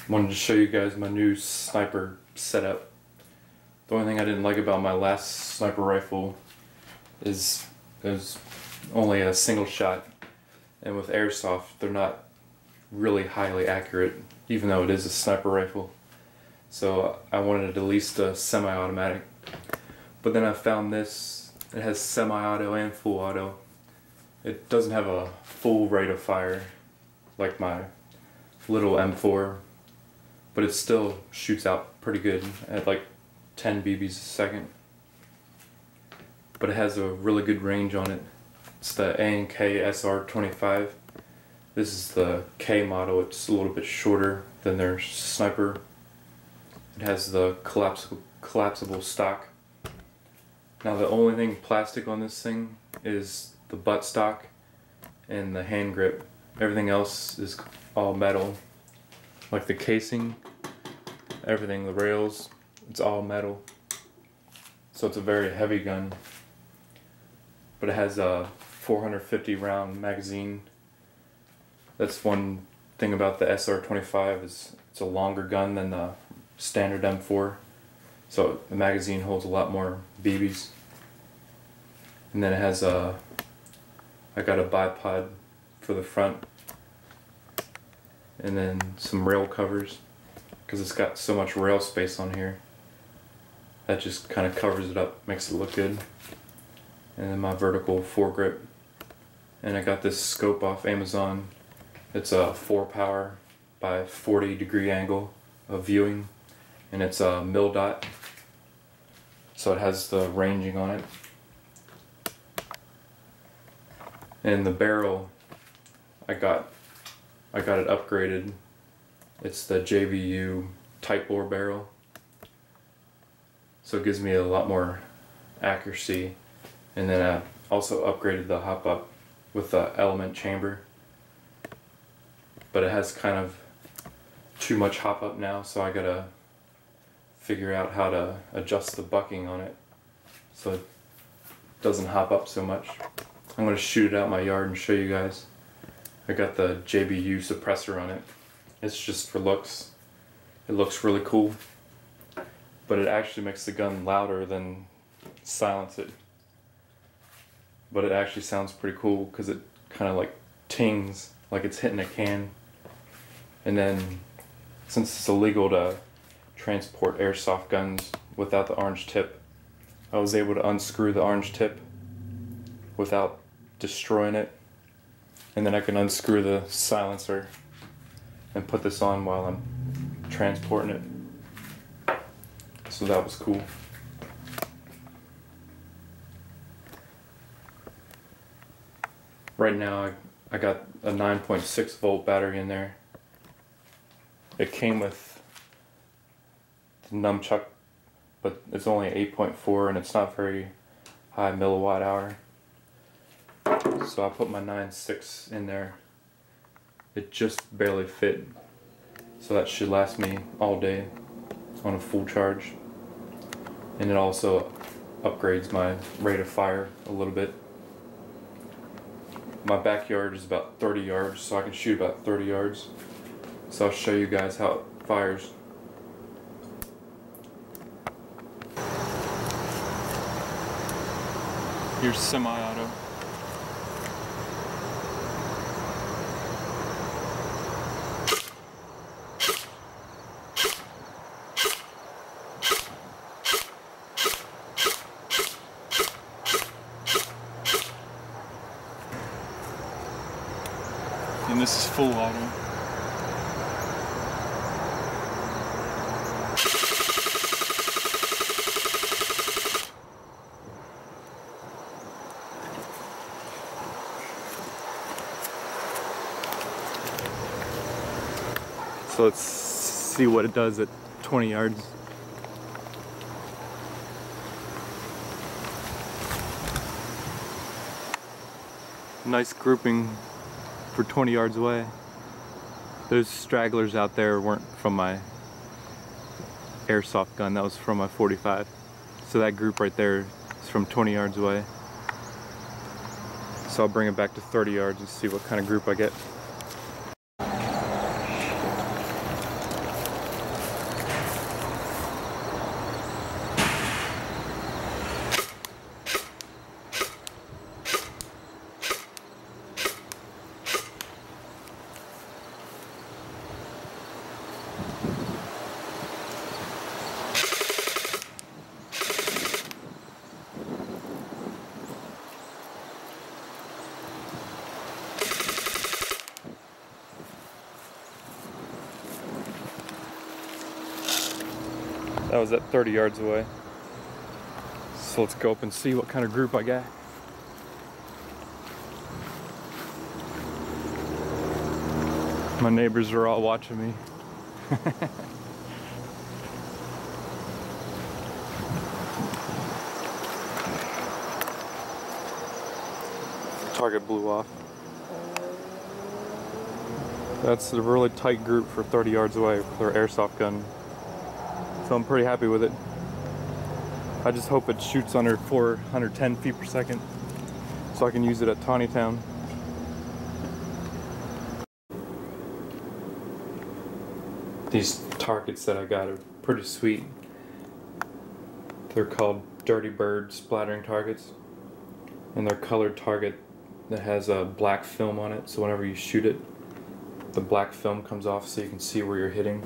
Wanted to show you guys my new sniper setup. The only thing I didn't like about my last sniper rifle is it was only a single shot, and with Airsoft they're not really highly accurate, even though it is a sniper rifle. So I wanted at least a semi-automatic. But then I found this. It has semi-auto and full auto. It doesn't have a full rate of fire like my little M4, but it still shoots out pretty good at like 10 BBs a second. But it has a really good range on it. It's the A&K SR25. This is the K model. It's a little bit shorter than their sniper. It has the collapsible stock. Now the only thing plastic on this thing is the buttstock and the hand grip. Everything else is all metal. Like the casing, everything, the rails, it's all metal. So it's a very heavy gun. But it has a 450 round magazine. That's one thing about the SR25 is it's a longer gun than the standard M4. So the magazine holds a lot more BBs. And then it has I got a bipod for the front, and then some rail covers, because it's got so much rail space on here that just kind of covers it up, makes it look good. And then my vertical foregrip, and I got this scope off Amazon. It's a 4-power by 40-degree angle of viewing, and it's a mil dot, so it has the ranging on it. And the barrel, I got it upgraded. It's the JVU Type bore barrel, so it gives me a lot more accuracy. And then I also upgraded the hop up with the element chamber, but it has kind of too much hop up now, so I gotta figure out how to adjust the bucking on it so it doesn't hop up so much. I'm going to shoot it out in my yard and show you guys. I got the JBU suppressor on it. It's just for looks. It looks really cool, but it actually makes the gun louder than silence it. But it actually sounds pretty cool because it kind of like tings like it's hitting a can. And then since it's illegal to transport airsoft guns without the orange tip, I was able to unscrew the orange tip without destroying it, and then I can unscrew the silencer and put this on while I'm transporting it. So that was cool. Right now I got a 9.6 volt battery in there. It came with the nunchuck, but it's only 8.4 and it's not very high milliwatt hour. So I put my 9.6 in there. It just barely fit, so that should last me all day on a full charge. And it also upgrades my rate of fire a little bit. My backyard is about 30 yards, so I can shoot about 30 yards. So I'll show you guys how it fires. Here's semi-auto. And this is full auto. So let's see what it does at 20 yards. Nice grouping for 20 yards away. Those stragglers out there weren't from my airsoft gun, that was from my 45. So that group right there is from 20 yards away. So I'll bring it back to 30 yards and see what kind of group I get. That was at 30 yards away. So let's go up and see what kind of group I got. My neighbors are all watching me. Target blew off. That's a really tight group for 30 yards away with their airsoft gun. So I'm pretty happy with it. I just hope it shoots under 410 feet per second so I can use it at Tawny Town. These targets that I got are pretty sweet. They're called Dirty Bird splattering targets. And they're colored target that has a black film on it, so whenever you shoot it, the black film comes off so you can see where you're hitting.